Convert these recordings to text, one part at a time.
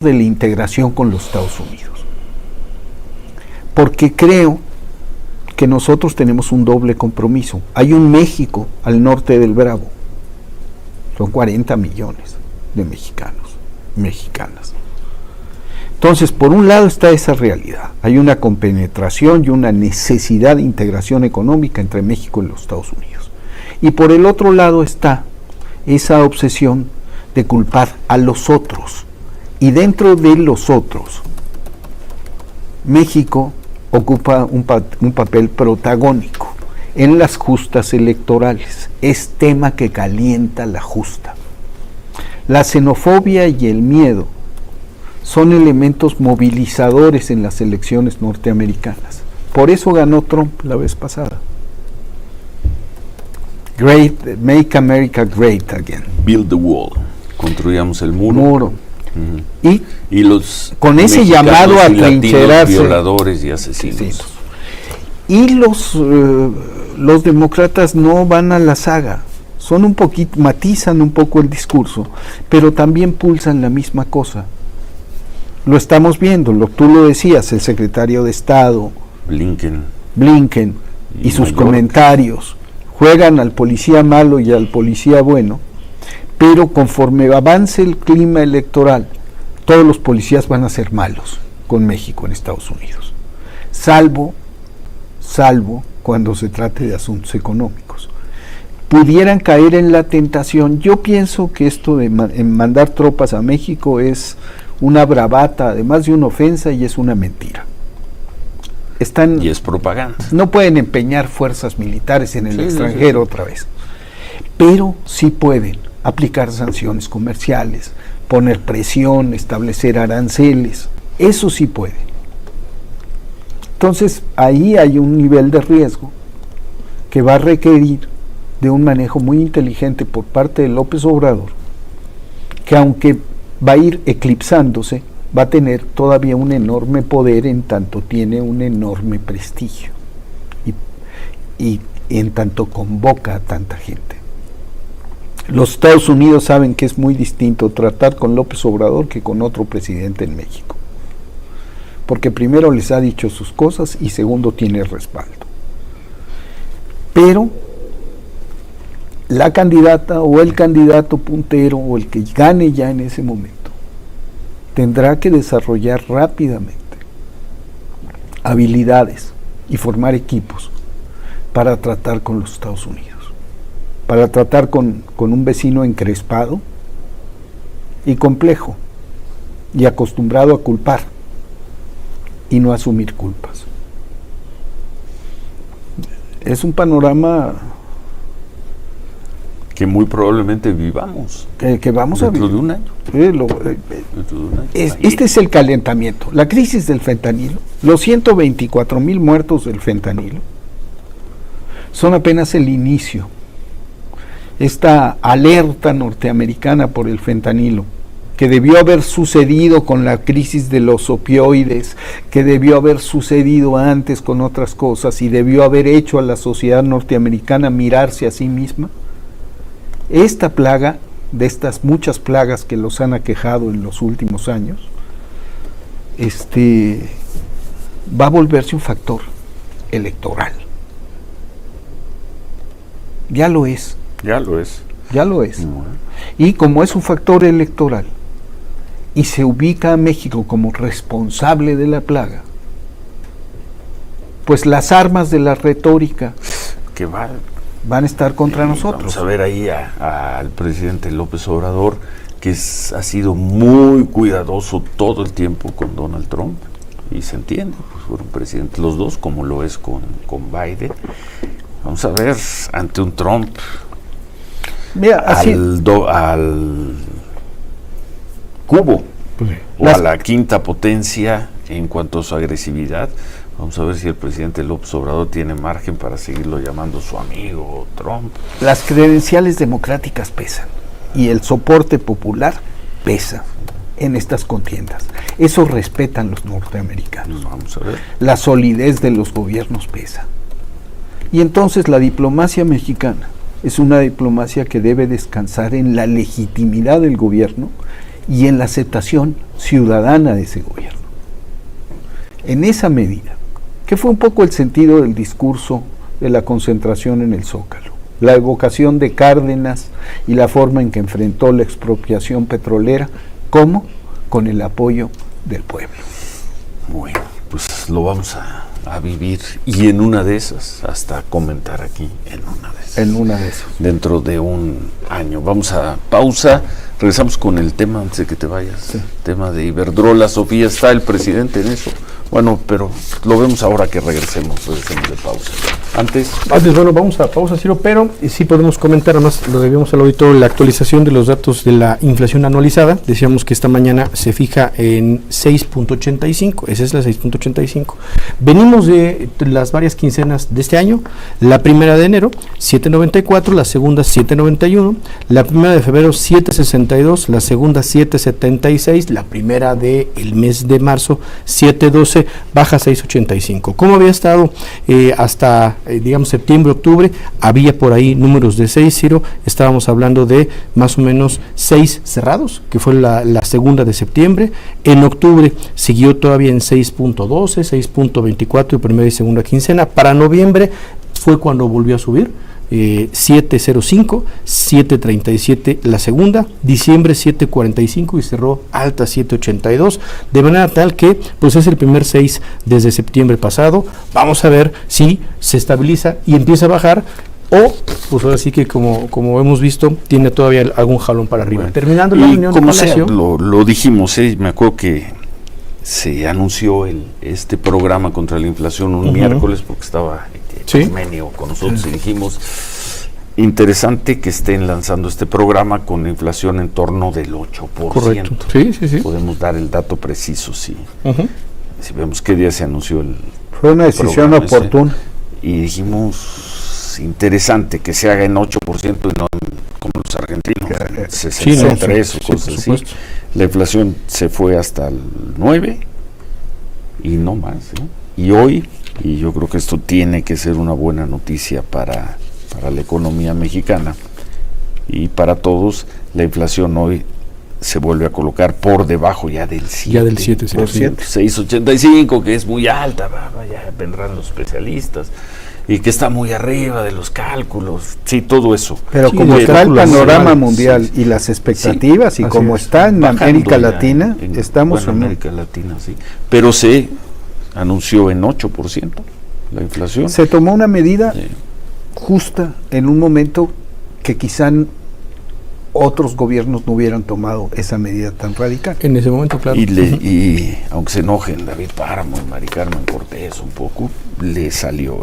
de la integración con los Estados Unidos, porque creo que nosotros tenemos un doble compromiso. Hay un México al norte del Bravo, son 40 millones de mexicanos, mexicanas. Entonces, por un lado está esa realidad, hay una compenetración y una necesidad de integración económica entre México y los Estados Unidos. Y por el otro lado está esa obsesión de culpar a los otros. Y dentro de los otros, México ocupa un papel protagónico en las justas electorales. Es tema que calienta la justa. La xenofobia y el miedo son elementos movilizadores en las elecciones norteamericanas. Por eso ganó Trump la vez pasada. Make America Great Again. Build the wall. Construyamos el muro. Y los con ese llamado a trincherarse, violadores y asesinos. Y los demócratas no van a la saga, son un poquito, matizan un poco el discurso, pero también pulsan la misma cosa. Lo estamos viendo, tú lo decías, el secretario de Estado Blinken y sus comentarios juegan al policía malo y al policía bueno. Pero conforme avance el clima electoral, todos los policías van a ser malos con México en Estados Unidos, salvo cuando se trate de asuntos económicos. Pudieran caer en la tentación. Yo pienso que esto de mandar tropas a México es una bravata, además de una ofensa, y es una mentira. Y es propaganda. No pueden empeñar fuerzas militares en el extranjero otra vez, pero sí pueden aplicar sanciones comerciales, poner presión, establecer aranceles, eso sí puede. Entonces ahí hay un nivel de riesgo que va a requerir de un manejo muy inteligente por parte de López Obrador, que aunque va a ir eclipsándose, va a tener todavía un enorme poder en tanto tiene un enorme prestigio y en tanto convoca a tanta gente. Los Estados Unidos saben que es muy distinto tratar con López Obrador que con otro presidente en México, porque primero les ha dicho sus cosas y segundo tiene respaldo. Pero la candidata o el candidato puntero o el que gane ya en ese momento tendrá que desarrollar rápidamente habilidades y formar equipos para tratar con los Estados Unidos, para tratar con un vecino encrespado y complejo y acostumbrado a culpar y no asumir culpas. Es un panorama que muy probablemente vivamos que vamos a vivir dentro de un año. Este es el calentamiento, la crisis del fentanilo, los 124,000 muertos del fentanilo son apenas el inicio. Esta alerta norteamericana por el fentanilo, que debió haber sucedido con la crisis de los opioides, que debió haber sucedido antes con otras cosas y debió haber hecho a la sociedad norteamericana mirarse a sí misma. Esta plaga, de estas muchas plagas que los han aquejado en los últimos años, va a volverse un factor electoral. Ya lo es. Y como es un factor electoral y se ubica a México como responsable de la plaga, pues las armas de la retórica que van a estar contra nosotros. Vamos a ver ahí al presidente López Obrador, que ha sido muy cuidadoso todo el tiempo con Donald Trump, y se entiende, pues fueron presidentes los dos, como lo es con Biden. Vamos a ver, ante un Trump al cubo, o a la quinta potencia en cuanto a su agresividad. Vamos a ver si el presidente López Obrador tiene margen para seguirlo llamando su amigo Trump. Las credenciales democráticas pesan y el soporte popular pesa en estas contiendas. Eso respetan los norteamericanos. Vamos a ver. La solidez de los gobiernos pesa. Y entonces la diplomacia mexicana es una diplomacia que debe descansar en la legitimidad del gobierno y en la aceptación ciudadana de ese gobierno. En esa medida, que fue un poco el sentido del discurso de la concentración en el Zócalo, la evocación de Cárdenas y la forma en que enfrentó la expropiación petrolera, ¿cómo? Con el apoyo del pueblo. Bueno, pues lo vamos a vivir y en una de esas, hasta comentar aquí en una de esas. En una de esas. Dentro de un año. Vamos a pausa, regresamos con el tema antes de que te vayas. Sí. Tema de Iberdrola. Sofía, ¿está el presidente en eso? Bueno, pero lo vemos ahora que regresemos de pausa. Antes, bueno, vamos a pausa, Ciro, pero sí podemos comentar, además lo debíamos al auditorio, la actualización de los datos de la inflación anualizada. Decíamos que esta mañana se fija en 6.85, esa es la 6.85. Venimos de las varias quincenas de este año, la primera de enero, 7.94, la segunda 7.91, la primera de febrero 7.62, la segunda 7.76, la primera del mes de marzo 7.12, baja 6.85. ¿Cómo había estado hasta digamos septiembre, octubre? Había por ahí números de 6, Ciro, estábamos hablando de más o menos 6 cerrados, que fue la segunda de septiembre. En octubre siguió todavía en 6.12, 6.24 y primera y segunda quincena. Para noviembre fue cuando volvió a subir, 7.05, 7.37 la segunda, diciembre 7.45 y cerró alta 7.82, de manera tal que pues es el primer 6 desde septiembre pasado. Vamos a ver si se estabiliza y empieza a bajar, o pues ahora sí que como hemos visto tiene todavía algún jalón para arriba. Bueno, terminando la reunión de Palacio, lo dijimos, me acuerdo que se anunció este programa contra la inflación un miércoles, porque estaba Menio con nosotros, y dijimos, interesante que estén lanzando este programa con inflación en torno del 8%. Correcto. Sí. Podemos dar el dato preciso, si vemos qué día se anunció Fue una decisión oportuna. Y dijimos, interesante que se haga en 8% y no como los argentinos, 63 o cosas así. La inflación se fue hasta el 9 y no más, y hoy, y yo creo que esto tiene que ser una buena noticia para la economía mexicana y para todos, la inflación hoy se vuelve a colocar por debajo ya del 7%. Ya del 7%. 6.85, que es muy alta, ya vendrán los especialistas, y que está muy arriba de los cálculos, sí, todo eso. Pero como está el panorama mundial y las expectativas, y como está en América Latina, estamos en América Latina, sí. Pero se anunció en 8% la inflación. Se tomó una medida justa en un momento que quizá otros gobiernos no hubieran tomado esa medida tan radical. En ese momento, claro. Y aunque se enojen David Páramo y Mari Carmen Cortés un poco, le salió,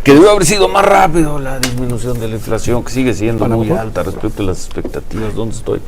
que debe haber sido más rápido la disminución de la inflación, que sigue siendo muy alta respecto a las expectativas. ¿Dónde estoy?